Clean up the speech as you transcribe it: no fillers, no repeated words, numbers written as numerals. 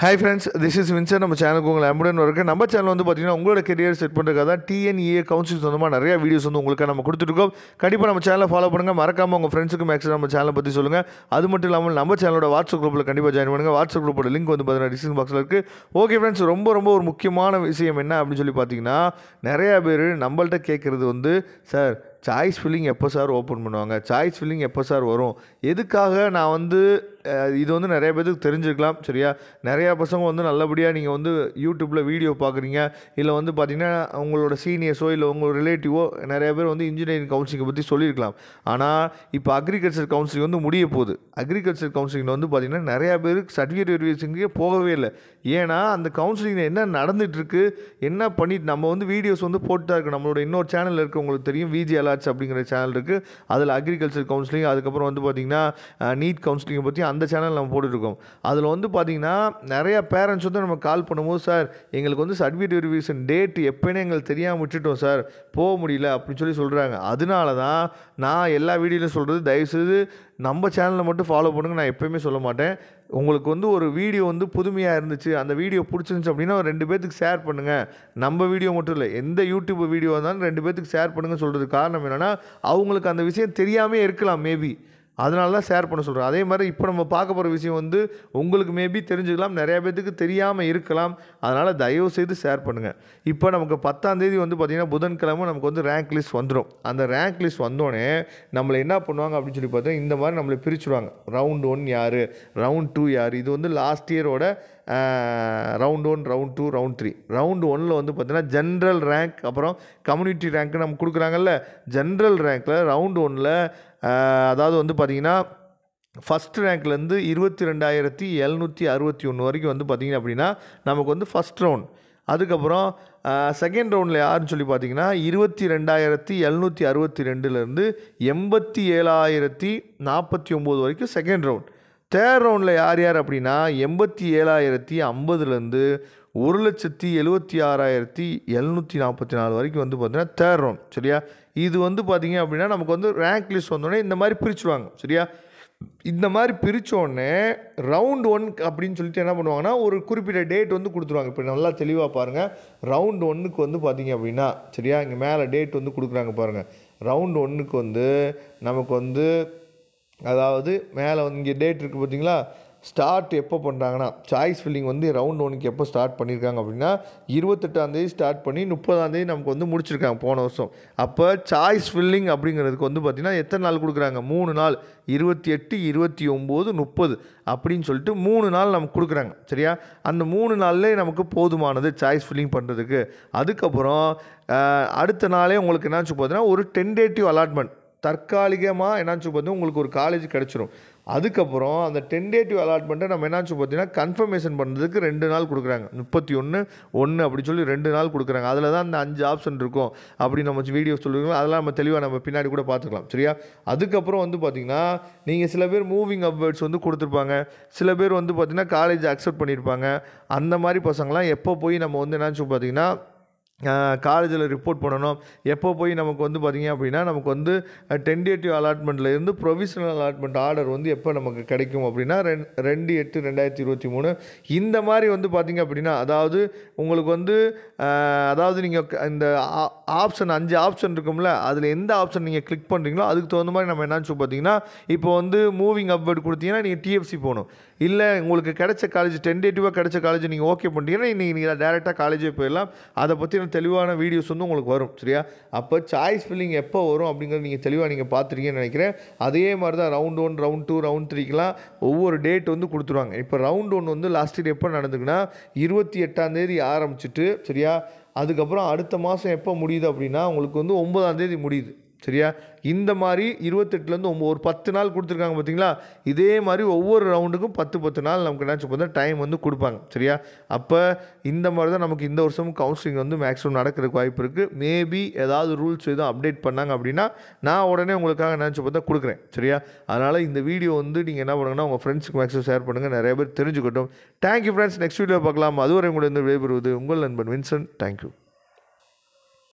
Hi friends, this is Vinson. நம்ம சேனலுக்கு உங்களை அம்புடன் இருக்குது. நம்ம சேனல் வந்து பார்த்தீங்கன்னா உங்களோட கெரியர் செட் பண்ணுறதுக்காக தான் டிஎன்இஏ கவுன்சிலிங் சொந்தமாக நிறைய வீடியோஸ் வந்து உங்களுக்கு நம்ம கொடுத்துருக்கோம். கண்டிப்பாக நம்ம சேனலை ஃபாலோ பண்ணுங்கள். மறக்காமல் உங்கள் ஃப்ரெண்ட்ஸுக்கு மேக்ஸிமம் நம்ம சேனலை பற்றி சொல்லுங்கள். அது மட்டும் இல்லாமல் நம்ம சேனலோட வாட்ஸ்அப் குரூப்பில் கண்டிப்பாக ஜாயின் பண்ணுங்கள். வாட்ஸ்அப் குரூப்போட லிங்க் வந்து பார்த்தீங்கன்னா டிஸ்கிரிப்ஷன் பாக்ஸில் இருக்குது. ஓகே ஃப்ரெண்ட்ஸ், ரொம்ப ஒரு முக்கியமான விஷயம் என்ன அப்படின்னு சொல்லி பார்த்தீங்கன்னா, நிறையா பேர் நம்மள்ட்ட கேட்குறது வந்து, சார் சாய்ஸ் ஃபில்லிங் எப்போ சார் ஓப்பன் பண்ணுவாங்க, சாய்ஸ் ஃபில்லிங் எப்போ சார் வரும், எதுக்காக நான் வந்து இது வந்து நிறைய பேருக்கு தெரிஞ்சிருக்கலாம். சரியா, நிறையா பசங்க வந்து நல்லபடியாக நீங்கள் வந்து யூடியூப்பில் வீடியோ பார்க்குறீங்க, இல்லை வந்து பார்த்திங்கன்னா உங்களோட சீனியர்ஸோ இல்லை உங்களோட ரிலேட்டிவோ நிறைய பேர் வந்து இன்ஜினியரிங் கவுன்சிலிங்கை பற்றி சொல்லியிருக்கலாம். ஆனால் இப்போ அக்ரிகல்ச்சர் கவுன்சிலிங் வந்து முடிய போகுது. அக்ரிகல்ச்சர் கவுன்சிலிங்கில் வந்து பார்த்திங்கன்னா நிறையா பேருக்கு சர்டிஃபிகேட் வெரிஃபிகேஷனுக்கே போகவே இல்லை. ஏன்னா அந்த கவுன்சிலிங்கில் என்ன நடந்துகிட்ருக்கு, என்ன பண்ணிட்டு நம்ம வந்து வீடியோஸ் வந்து போட்டு தான் இருக்குது. நம்மளோட இன்னொரு சேனல் இருக்குது, உங்களுக்கு தெரியும், விஜி அலாட்ஸ் அப்படிங்கிற சேனல் இருக்குது. அதில் அக்ரிகல்ச்சர் கவுன்சிலிங், அதுக்கப்புறம் வந்து பார்த்திங்கன்னா நீட் கவுன்சிலிங்கை பற்றி அந்த சேனல் நம்ம போட்டுருக்கோம். அதில் வந்து பார்த்திங்கன்னா நிறையா பேரண்ட்ஸ் வந்து நம்ம கால் பண்ணும்போது, சார் எங்களுக்கு வந்து சர்டிஃபிகேட் வெரிஃபிகேஷன் டேட் எப்போனே எங்களுக்கு தெரியாமல் விட்டுட்டோம் சார், போக முடியல அப்படின்னு சொல்லி சொல்கிறாங்க. அதனால தான் நான் எல்லா வீடியோலையும் சொல்கிறது, தயவுசெய்து நம்ம சேனலில் மட்டும் ஃபாலோ பண்ணுங்கள். நான் எப்போயுமே சொல்ல மாட்டேன். உங்களுக்கு வந்து ஒரு வீடியோ வந்து புதுமையாக இருந்துச்சு, அந்த வீடியோ பிடிச்சிருந்துச்சு அப்படின்னா ஒரு 2 பேர்த்துக்கு ஷேர் பண்ணுங்கள். நம்ம வீடியோ மட்டும் இல்லை, எந்த யூடியூப் வீடியோ இருந்தாலும் 2 பேர்த்துக்கு ஷேர் பண்ணுங்கள் சொல்கிறதுக்கு காரணம் என்னென்னா, அவங்களுக்கு அந்த விஷயம் தெரியாமே இருக்கலாம் மேபி, அதனால தான் ஷேர் பண்ண சொல்கிறேன். அதே மாதிரி இப்போ நம்ம பார்க்க போகிற விஷயம் வந்து உங்களுக்கு மேபி தெரிஞ்சுக்கலாம், நிறையா பேர்த்துக்கு தெரியாமல் இருக்கலாம். அதனால் தயவுசெய்து ஷேர் பண்ணுங்கள். இப்போ நமக்கு 10ஆம் தேதி வந்து பார்த்திங்கன்னா புதன்கிழமை நமக்கு வந்து ரேங்க் லிஸ்ட் வந்துடும். அந்த ரேங்க் லிஸ்ட் வந்தோடனே நம்மளை என்ன பண்ணுவாங்க அப்படின்னு சொல்லி பார்த்தா, இந்த மாதிரி நம்மளை பிரிச்சுடுவாங்க. ரவுண்ட் 1 யார், ரவுண்ட் 2 யார். இது வந்து லாஸ்ட் இயரோட ரவுண்ட் 1, ரவுண்ட் 2, ரவுண்ட் 3. ரவுண்ட் 1ல் வந்து பார்த்தீங்கன்னா ஜென்ரல் ரேங்க், அப்புறம் கம்யூனிட்டி ரேங்க்கு நம்ம கொடுக்குறாங்கல்ல. ஜென்ரல் ரேங்க்கில் ரவுண்ட் 1ல் அதாவது வந்து பார்த்திங்கன்னா ஃபஸ்ட் ரேங்க்லேருந்து 22,761 வரைக்கும் வந்து பார்த்திங்க அப்படின்னா நமக்கு வந்து ஃபஸ்ட் ரவுண்ட். அதுக்கப்புறம் செகண்ட் ரவுண்டில் யாருன்னு சொல்லி பார்த்தீங்கன்னா 22,762லேருந்து 87,049 வரைக்கும் செகண்ட் ரவுண்ட். தேர்ட் ரவுண்டில் யார் யார் அப்படின்னா 87,050லேருந்து 1,76,744 வரைக்கும் வந்து பார்த்தீங்கன்னா தேர்ட் ரவுண்ட். சரியா, இது வந்து பார்த்திங்க அப்படின்னா நமக்கு வந்து ரேங்க் லிஸ்ட் வந்தோடனே இந்த மாதிரி பிரிச்சுருவாங்க. சரியா, இந்த மாதிரி பிரித்தோடனே ரவுண்ட் 1 அப்படின்னு சொல்லிட்டு என்ன பண்ணுவாங்கன்னா ஒரு குறிப்பிட்ட டேட் வந்து கொடுத்துருவாங்க. இப்போ நல்லா தெளிவாக பாருங்கள். ரவுண்ட் 1க்கு வந்து பார்த்திங்க அப்படின்னா, சரியா, இங்கே மேலே டேட் வந்து கொடுக்குறாங்க பாருங்கள். ரவுண்ட் 1க்கு வந்து நமக்கு வந்து அதாவது மேலே வந்து இங்கே டேட் இருக்குது பார்த்தீங்களா. ஸ்டார்ட் எப்போ பண்ணுறாங்கன்னா, சாய்ஸ் ஃபில்லிங் வந்து ரவுண்ட் 1க்கு எப்போ ஸ்டார்ட் பண்ணியிருக்காங்க அப்படின்னா 28ஆம் தேதி ஸ்டார்ட் பண்ணி 30ஆம் தேதி நமக்கு வந்து முடிச்சிருக்காங்க போன வருஷம். அப்போ சாய்ஸ் ஃபில்லிங் அப்படிங்கிறதுக்கு வந்து பார்த்திங்கன்னா எத்தனை நாள் கொடுக்குறாங்க, 3 நாள், 28, 29, 30 அப்படின்னு சொல்லிட்டு 3 நாள் நமக்கு கொடுக்குறாங்க. சரியா, அந்த 3 நாள்லேயே நமக்கு போதுமானது சாய்ஸ் ஃபில்லிங் பண்ணுறதுக்கு. அதுக்கப்புறம் அடுத்த நாளே உங்களுக்கு என்னாச்சு பார்த்தீங்கன்னா ஒரு டென்டேட்டிவ் அலாட்மெண்ட், தற்காலிகமாக என்னாச்சு பார்த்தீங்கன்னா உங்களுக்கு ஒரு காலேஜ் கிடச்சிரும். அதுக்கப்புறம் அந்த டென்டேட்டிவ் அலாட்மெண்ட்டை நம்ம என்னாச்சு பார்த்தீங்கன்னா கன்ஃபர்மேஷன் பண்ணுறதுக்கு 2 நாள் கொடுக்குறாங்க. 31/1 அப்படி சொல்லி 2 நாள் கொடுக்குறாங்க. அதில் தான் அந்த 5 ஆப்ஷன் இருக்கும் அப்படி நம்ம வீடியோ சொல்லுவோம். அதெல்லாம் நம்ம தெளிவாக நம்ம பின்னாடி கூட பார்த்துக்கலாம். சரியா, அதுக்கப்புறம் வந்து பார்த்திங்கன்னா நீங்கள் சில பேர் மூவிங் அப்வேர்ட்ஸ் வந்து கொடுத்துருப்பாங்க, சில பேர் வந்து பார்த்திங்கன்னா காலேஜ் அக்செப்ட் பண்ணியிருப்பாங்க. அந்த மாதிரி பசங்களாம் எப்போ போய் நம்ம வந்து என்னாச்சு பார்த்திங்கன்னா காலேஜில் ரிப்போர்ட் பண்ணணும், எப்போ போய் நமக்கு வந்து பார்த்திங்க அப்படின்னா நமக்கு வந்து டென்டேட்டிவ் அலாட்மெண்ட்லேருந்து ப்ரொவிஷனல் அலாட்மெண்ட் ஆர்டர் வந்து எப்போ நமக்கு கிடைக்கும் அப்படின்னா 2/8/2023 இந்த மாதிரி வந்து பார்த்திங்க அப்படின்னா, அதாவது உங்களுக்கு வந்து அதாவது நீங்கள் இந்த ஆப்ஷன் 5 ஆப்ஷன் இருக்கும்ல, அதில் எந்த ஆப்ஷன் நீங்கள் கிளிக் பண்ணுறீங்களோ அதுக்கு தகுந்த மாதிரி நம்ம என்னாச்சு பார்த்தீங்கன்னா, இப்போ வந்து மூவிங் அப்வேர்ட் கொடுத்தீங்கன்னா நீங்கள் டிஎஃப்சி போகணும். இல்லை உங்களுக்கு கிடைச்ச காலேஜ் டென்டேட்டிவாக கிடைச்ச காலேஜ் நீங்கள் ஓகே பண்ணிட்டீங்கன்னா நீங்கள் டேரெக்டாக காலேஜே போயிடலாம். அதை பற்றி தெளிவான வீடியோஸ் வந்து உங்களுக்கு வரும். சரியா, அப்போ சாய்ஸ் ஃபில்லிங் எப்போ வரும் அப்படிங்கிறது நீங்கள் தெளிவாக நீங்கள் பார்த்துருக்கீங்கன்னு நினைக்கிறேன். அதே மாதிரி தான் ரவுண்ட் 1, ரவுண்ட் 2, ரவுண்ட் 3க்கெலாம் ஒவ்வொரு டேட் வந்து கொடுத்துருவாங்க. இப்போ ரவுண்ட் 1 வந்து லாஸ்ட் இயர் எப்போ நடந்துக்குன்னா 28ஆம் தேதி ஆரம்பிச்சுட்டு, சரியா, அதுக்கப்புறம் அடுத்த மாதம் எப்போ முடியுது அப்படின்னா உங்களுக்கு வந்து 9ஆம் தேதி முடியுது. சரியா, இந்த மாதிரி 28லேருந்து ஒரு 10 நாள் கொடுத்துருக்காங்க பார்த்தீங்களா. இதே மாதிரி ஒவ்வொரு ரவுண்டுக்கும் 10 நாள் நமக்கு என்னாச்சு பார்த்தா டைம் வந்து கொடுப்பாங்க. சரியா, அப்போ இந்த மாதிரி தான் நமக்கு இந்த வருஷமும் கவுன்சிலிங் வந்து மேக்ஸிமம் நடக்கிறதுக்கு வாய்ப்பு இருக்குது. மேபி ஏதாவது ரூல்ஸ் எதுவும் அப்டேட் பண்ணாங்க அப்படின்னா நான் உடனே உங்களுக்காக நினச்சி பார்த்தா கொடுக்குறேன். சரியா, அதனால் இந்த வீடியோ வந்து நீங்கள் என்ன பண்ணுங்கன்னா உங்கள் ஃப்ரெண்ட்ஸுக்கு மேக்ஸிமம் ஷேர் பண்ணுங்கள், நிறைய பேர் தெரிஞ்சுக்கட்டும். தேங்க்யூ ஃப்ரெண்ட்ஸ், நெக்ஸ்ட் வீடியோ பார்க்கலாம். அதுவரை உங்களை இந்த விடைபெறுவது உங்கள் நண்பன் வின்சன். தேங்க்யூ.